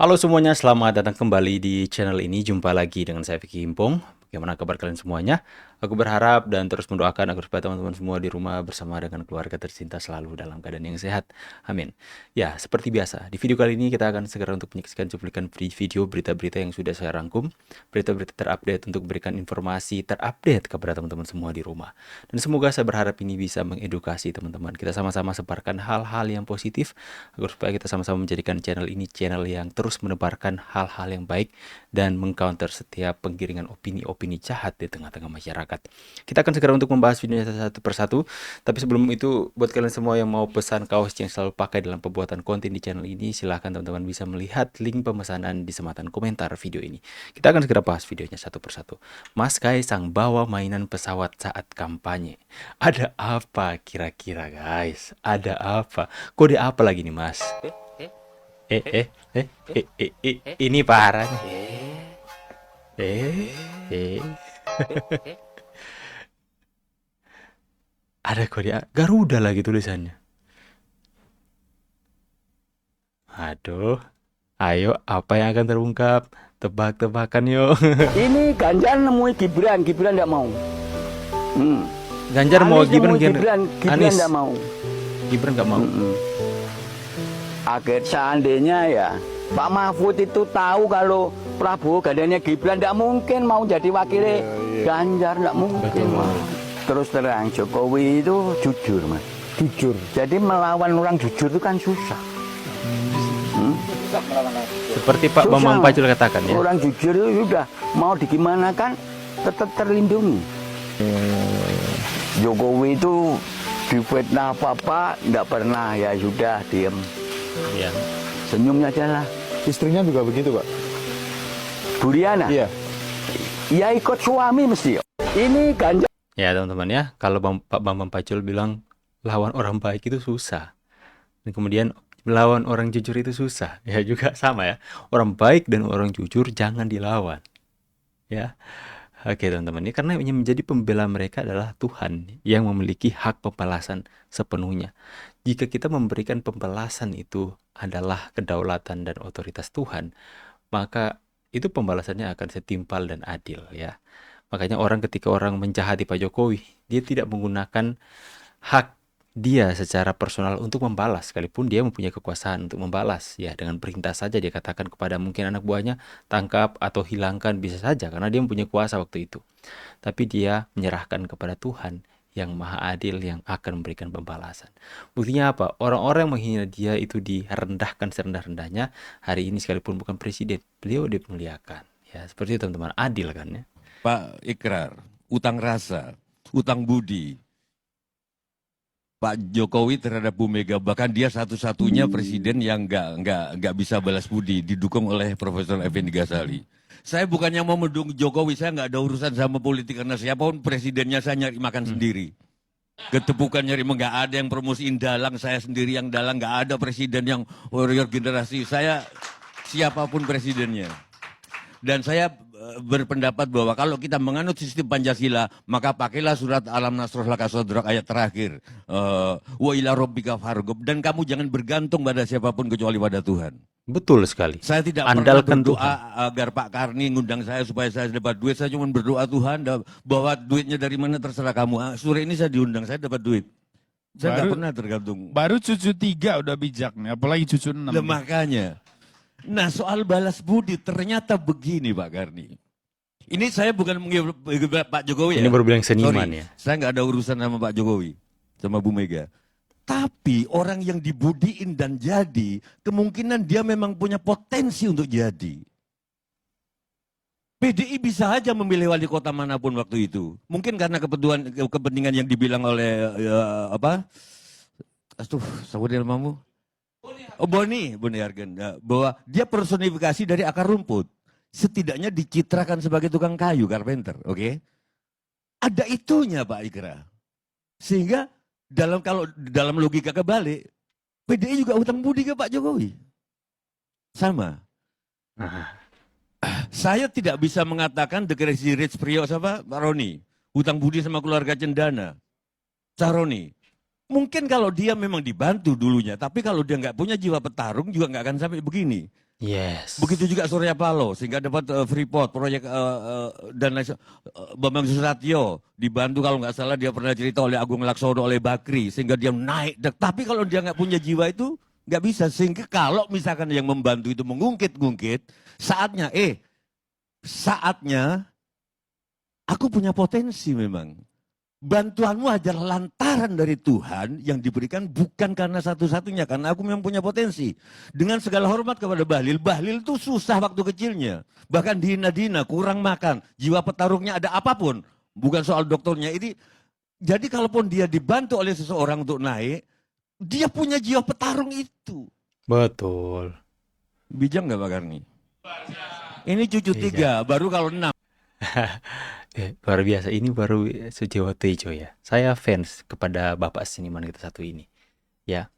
Halo semuanya, selamat datang kembali di channel ini. Jumpa lagi dengan saya Vicky Himpong. Bagaimana kabar kalian semuanya? Aku berharap dan terus mendoakan agar supaya teman-teman semua di rumah bersama dengan keluarga tercinta selalu dalam keadaan yang sehat. Amin. Ya, seperti biasa, di video kali ini kita akan segera untuk menyaksikan cuplikan video berita-berita yang sudah saya rangkum. Berita-berita terupdate untuk memberikan informasi terupdate kepada teman-teman semua di rumah. Dan semoga saya berharap ini bisa mengedukasi teman-teman. Kita sama-sama sebarkan hal-hal yang positif agar supaya kita sama-sama menjadikan channel ini channel yang terus menebarkan hal-hal yang baik dan mengcounter setiap penggiringan opini-opini jahat di tengah-tengah masyarakat. Kita akan segera untuk membahas videonya satu persatu, tapi sebelum itu buat kalian semua yang mau pesan kaos yang selalu pakai dalam pembuatan konten di channel ini, silahkan teman-teman bisa melihat link pemesanan di sematan komentar video ini. Kita akan segera bahas videonya satu persatu. Mas Kaisang bawa mainan pesawat saat kampanye. Ada apa kira-kira guys? Ada apa? Kode apa lagi nih mas? Ini parah nih. Eh. Ada kode Garuda lagi tulisannya. Aduh, ayo apa yang akan terungkap? Tebak-tebakan yuk. Ini Ganjar nemui Gibran, Gibran nggak mau. Ganjar mau Anies Gibran, nemui Gibran, Gibran Anies. nggak mau. Gibran nggak mau. Akhir seandainya ya Pak Mahfud itu tahu kalau Prabowo gandanya Gibran nggak mungkin mau jadi wakilnya Ganjar, nggak mungkin. Terus terang Jokowi itu jujur mas, Jujur. jadi melawan orang jujur itu kan susah. Seperti Pak Bambang Susah. Pacul katakan ya. Orang jujur itu sudah mau digimanakan tetap terlindungi. Jokowi itu difitnah apa-apa nggak pernah, ya sudah diem, Iya. senyum aja lah. Istrinya juga begitu, Pak? Buriana, Iya. ya ikut suami mesti. Ini Ganjar. Ya teman-teman ya, kalau Pak Bambang Pacul bilang lawan orang baik itu susah. Dan kemudian melawan orang jujur itu susah. Ya juga sama ya. Orang baik dan orang jujur jangan dilawan. Ya. Oke teman-teman, ini karena yang menjadi pembela mereka adalah Tuhan yang memiliki hak pembalasan sepenuhnya. Jika kita memberikan pembalasan itu adalah kedaulatan dan otoritas Tuhan, maka itu pembalasannya akan setimpal dan adil ya. Makanya ketika orang menjahati Pak Jokowi, dia tidak menggunakan hak dia secara personal untuk membalas, sekalipun dia mempunyai kekuasaan untuk membalas ya, dengan perintah saja dia katakan kepada mungkin anak buahnya tangkap atau hilangkan, bisa saja karena dia mempunyai kuasa waktu itu. Tapi dia menyerahkan kepada Tuhan yang maha adil yang akan memberikan pembalasan. Buktinya apa? Orang-orang yang menghina dia itu direndahkan serendah-rendahnya. Hari ini sekalipun bukan presiden, beliau dimuliakan. Ya, seperti itu teman-teman, adil kan ya. Pak Ikrar, utang rasa, utang budi. Pak Jokowi terhadap Bu Mega, bahkan dia satu-satunya presiden yang nggak bisa balas budi, didukung oleh Profesor Effendi Ghazali. Saya bukannya mau mendukung Jokowi, saya nggak ada urusan sama politik karena siapapun presidennya saya nyari makan sendiri. Ketepukan nyari nggak ada yang promosiin dalang, saya sendiri yang dalang, nggak ada presiden yang warrior generasi. Saya siapapun presidennya. Dan saya berpendapat bahwa kalau kita menganut sistem Pancasila, maka pakailah surat Alam Nasroh Laka Sodrak ayat terakhir. Wa ila rabbika farghab. Dan kamu jangan bergantung pada siapapun kecuali pada Tuhan. Betul sekali. Saya tidak Andalkan pernah berdoa Tuhan. agar Pak Karni ngundang saya supaya saya dapat duit. Saya cuma berdoa Tuhan bahwa duitnya dari mana terserah kamu. Sore ini saya diundang, saya dapat duit. Saya nggak pernah tergantung. Baru cucu 3 udah bijak nih, apalagi cucu 6. Makanya. Nah soal balas budi ternyata begini Pak Karni. Ini saya bukan menggibah Pak Jokowi ya. Ini baru bilang seniman Sorry, ya. saya nggak ada urusan sama Pak Jokowi, sama Bu Mega. Tapi orang yang dibudiin dan jadi, kemungkinan dia memang punya potensi untuk jadi. PDI bisa aja memilih wali kota manapun waktu itu. Mungkin karena kepentingan yang dibilang oleh sebutnya namamu? Oh, Boni Hargen, bahwa dia personifikasi dari akar rumput. Setidaknya dicitrakan sebagai tukang kayu, carpenter, oke? Ada itunya Pak Ikra. Sehingga kalau dalam logika kebalik, PDI juga utang budi ke Pak Jokowi. Sama. Saya tidak bisa mengatakan the crazy rich Priok Pak Roni, utang budi sama keluarga Cendana, Caroni. Mungkin kalau dia memang dibantu dulunya, tapi kalau dia nggak punya jiwa petarung juga nggak akan sampai begini. Yes. Begitu juga Surya Paloh sehingga dapat Freeport proyek dan lain Bambang Susatyo dibantu kalau nggak salah dia pernah cerita oleh Agung Laksono oleh Bakri sehingga dia naik. Tapi kalau dia nggak punya jiwa itu nggak bisa. Sehingga kalau misalkan yang membantu itu mengungkit-ngungkit, saatnya aku punya potensi memang. Bantuanmu adalah lantaran dari Tuhan yang diberikan bukan karena satu-satunya. Karena aku memang punya potensi. Dengan segala hormat kepada Bahlil. Bahlil itu susah waktu kecilnya. Bahkan dihina-dina, kurang makan. Jiwa petarungnya ada apapun. Bukan soal dokternya. Jadi kalaupun dia dibantu oleh seseorang untuk naik. Dia punya jiwa petarung itu. Betul. Bijak nggak Pak Karni? Ini cucu 3, baru kalau 6. Luar biasa, ini baru Sujiwo Tejo ya. Saya fans kepada Bapak seniman kita satu ini. Ya,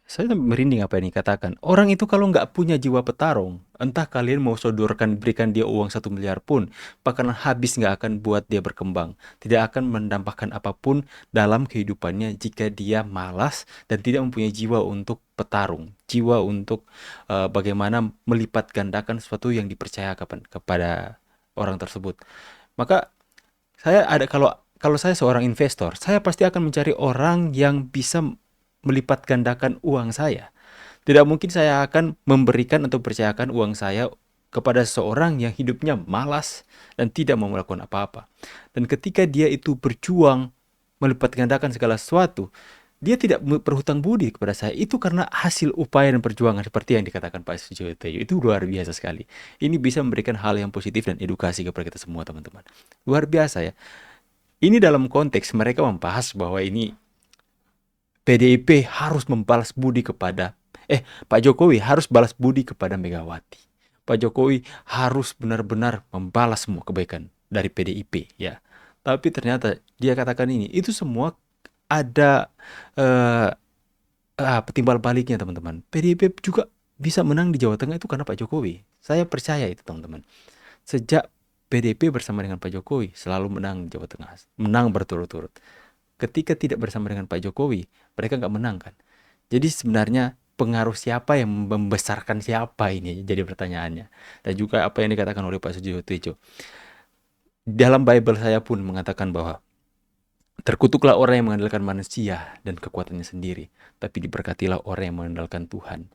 saya merinding apa yang dikatakan. Orang itu kalau nggak punya jiwa petarung, entah kalian mau sodorkan, berikan dia uang 1 miliar pun, bakalan habis, nggak akan buat dia berkembang. Tidak akan mendampakkan apapun dalam kehidupannya jika dia malas dan tidak mempunyai jiwa untuk petarung. Jiwa untuk bagaimana melipat gandakan sesuatu yang dipercayakan kepada orang tersebut. Maka kalau saya seorang investor, saya pasti akan mencari orang yang bisa melipat gandakan uang saya. Tidak mungkin saya akan memberikan atau percayakan uang saya kepada seseorang yang hidupnya malas dan tidak mau melakukan apa-apa. Dan ketika dia itu berjuang melipat gandakan segala sesuatu, dia tidak berhutang budi kepada saya. Itu karena hasil upaya dan perjuangan seperti yang dikatakan Pak Sujiwo Tejo. Itu luar biasa sekali. Ini bisa memberikan hal yang positif dan edukasi kepada kita semua, teman-teman. Luar biasa ya. Ini dalam konteks mereka membahas bahwa ini PDIP harus membalas budi kepada Pak Jokowi harus balas budi kepada Megawati. Pak Jokowi harus benar-benar membalas semua kebaikan dari PDIP ya. Tapi ternyata dia katakan ini, itu semua ada timbal baliknya, teman-teman. PDIP juga bisa menang di Jawa Tengah itu karena Pak Jokowi. Saya percaya itu, teman-teman. Sejak PDIP bersama dengan Pak Jokowi selalu menang di Jawa Tengah, menang berturut-turut. Ketika tidak bersama dengan Pak Jokowi, mereka nggak menang kan. Jadi sebenarnya pengaruh siapa yang membesarkan siapa ini jadi pertanyaannya. Dan juga apa yang dikatakan oleh Pak Sujiwo Tejo. Dalam Bible saya pun mengatakan bahwa terkutuklah orang yang mengandalkan manusia dan kekuatannya sendiri, tapi diberkatilah orang yang mengandalkan Tuhan.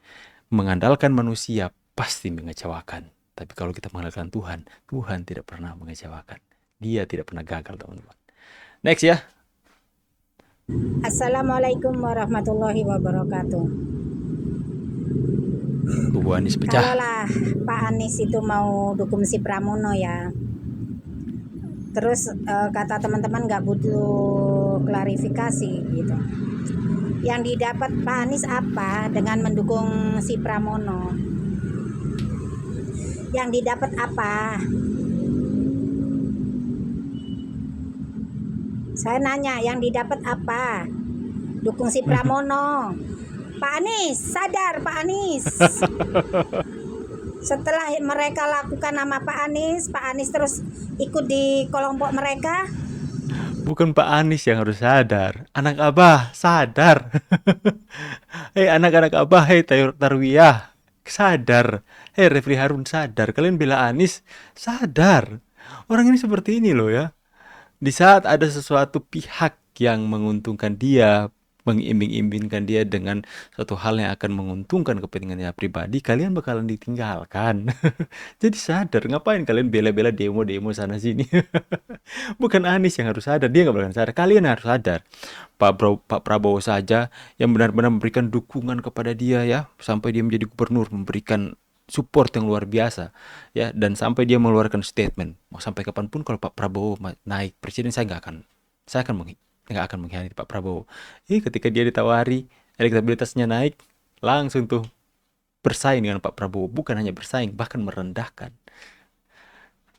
Mengandalkan manusia pasti mengecewakan, tapi kalau kita mengandalkan Tuhan, Tuhan tidak pernah mengecewakan. Dia tidak pernah gagal, teman-teman. Next ya. Assalamualaikum warahmatullahi wabarakatuh. Bu Anies pecah. Kalaulah Pak Anies itu mau dukung si Pramono ya, terus kata teman-teman nggak butuh klarifikasi gitu. Yang didapat Pak Anies apa dengan mendukung si Pramono? Yang didapat apa? Saya nanya, yang didapat apa? Dukung si Pramono. Pak Anies, sadar Pak Anies. Setelah mereka lakukan nama Pak Anies terus ikut di kelompok mereka. Bukan Pak Anies yang harus sadar, anak Abah sadar. Hei anak-anak Abah, hei Tarwiyah sadar. Hei Refli Harun sadar. Kalian bela Anies sadar. Orang ini seperti ini loh ya. Di saat ada sesuatu pihak yang menguntungkan dia, mengimbing-imbingkan dia dengan suatu hal yang akan menguntungkan kepentingannya pribadi, kalian bakalan ditinggalkan. Jadi sadar, ngapain kalian bela-bela demo-demo sana sini? Bukan Anies yang harus sadar, dia nggak bakalan sadar. Kalian harus sadar. Pak Prabowo saja yang benar-benar memberikan dukungan kepada dia ya, sampai dia menjadi gubernur, memberikan support yang luar biasa ya, dan sampai dia mengeluarkan statement mau sampai kapanpun kalau Pak Prabowo naik presiden saya akan mengkhianati Pak Prabowo. Ketika dia ditawari, elektabilitasnya naik, langsung tuh bersaing dengan Pak Prabowo. Bukan hanya bersaing, bahkan merendahkan.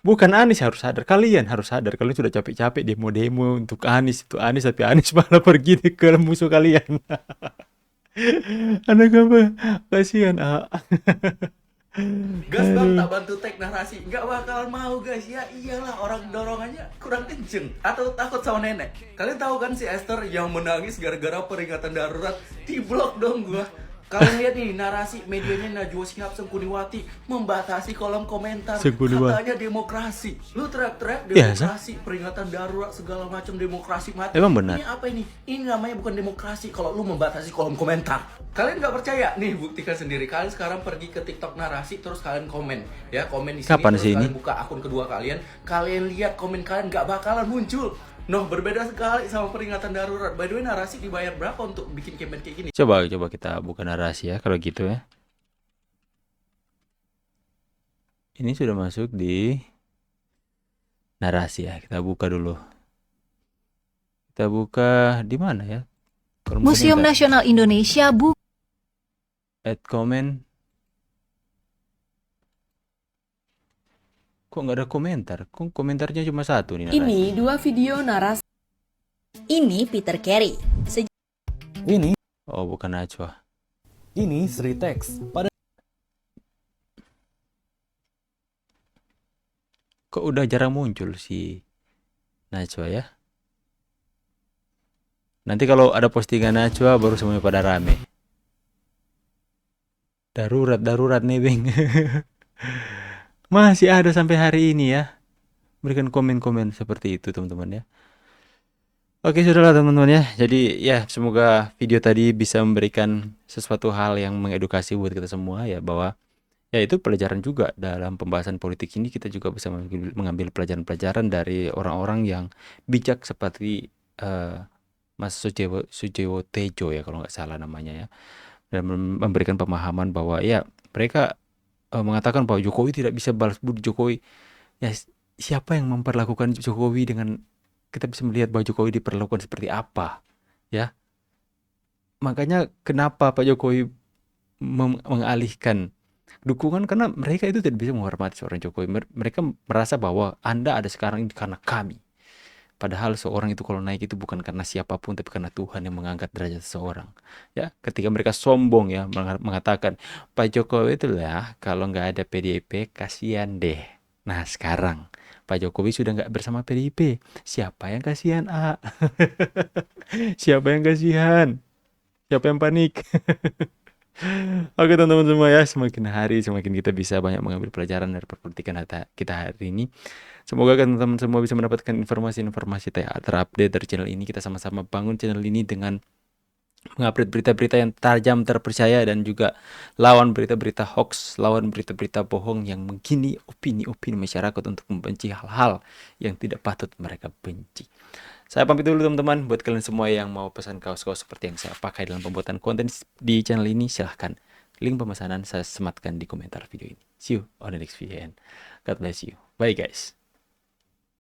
Bukan Anies harus sadar, kalian harus sadar. Kalian sudah capek-capek demo-demo untuk Anies, itu Anies, tapi Anies malah pergi ke musuh kalian. Anak apa? Kasihan. Gas bang tak bantu tag narasi, nggak bakal mau guys. Ya iyalah, orang dorongannya kurang kenceng atau takut sama nenek. Kalian tahu kan si Esther yang menangis gara-gara peringatan darurat, di blok dong gua. Kalian lihat nih narasi medianya Najwa Shihab Sengkuniwati membatasi kolom komentar. Sengkuniwati. Katanya demokrasi. Lu teriak-teriak Ya, demokrasi, peringatan darurat segala macam demokrasi mati. Emang benar. Ini apa ini? Ini namanya bukan demokrasi kalau lu membatasi kolom komentar. Kalian nggak percaya? Nih buktikan sendiri. Kalian sekarang pergi ke TikTok narasi terus kalian komen, ya komen di sini. Kapan terus sih kalian ini? buka akun kedua kalian. Kalian lihat komen kalian nggak bakalan muncul. Noh, berbeda sekali sama peringatan darurat. By the way, narasi dibayar berapa untuk bikin campaign kayak gini? Coba kita buka narasi ya kalau gitu ya. Ini sudah masuk di narasi ya. Kita buka dulu. Kita buka di mana ya? Kolom Museum komentar. Nasional Indonesia Add comment. Kok nggak ada komentar? Kok komentarnya cuma satu nih narasi? Ini dua video narasi. Ini Peter Carey. Ini Oh, bukan Najwa. Sri Tex. Pada Kok udah jarang muncul si Najwa ya? Nanti kalau ada postingan Najwa baru semuanya pada rame. Darurat nebeng. Masih ada sampai hari ini ya. Berikan komen-komen seperti itu teman-teman ya. Oke, sudahlah teman-teman ya. Jadi ya semoga video tadi bisa memberikan sesuatu hal yang mengedukasi buat kita semua ya, bahwa ya itu pelajaran juga dalam pembahasan politik ini. Kita juga bisa mengambil pelajaran-pelajaran dari orang-orang yang bijak seperti Mas Sujewo Tejo ya kalau nggak salah namanya ya, dan memberikan pemahaman bahwa ya mereka mengatakan bahwa Jokowi tidak bisa balas budi. Jokowi ya, siapa yang memperlakukan Jokowi dengan, kita bisa melihat bahwa Jokowi diperlakukan seperti apa ya. Makanya kenapa Pak Jokowi mengalihkan dukungan, karena mereka itu tidak bisa menghormati seorang Jokowi. Mereka merasa bahwa Anda ada sekarang ini karena kami. Padahal seorang itu kalau naik itu bukan karena siapapun, tapi karena Tuhan yang mengangkat derajat seseorang. Ya, ketika mereka sombong ya mengatakan Pak Jokowi itu lah kalau nggak ada PDIP kasihan deh. Nah sekarang Pak Jokowi sudah nggak bersama PDIP. Siapa yang kasihan Siapa yang kasihan? Siapa yang panik? Oke teman-teman semua ya, semakin hari semakin kita bisa banyak mengambil pelajaran dari perpolitikan kita hari ini. Semoga teman-teman semua bisa mendapatkan informasi-informasi terupdate dari channel ini. Kita sama-sama bangun channel ini dengan mengupdate berita-berita yang tajam, terpercaya, dan juga lawan berita-berita hoax, lawan berita-berita bohong yang menggini opini-opini masyarakat untuk membenci hal-hal yang tidak patut mereka benci. Saya pamit dulu teman-teman. Buat kalian semua yang mau pesan kaos-kaos seperti yang saya pakai dalam pembuatan konten di channel ini, silahkan. Link pemesanan saya sematkan di komentar video ini. See you on the next video and God bless you. Bye guys.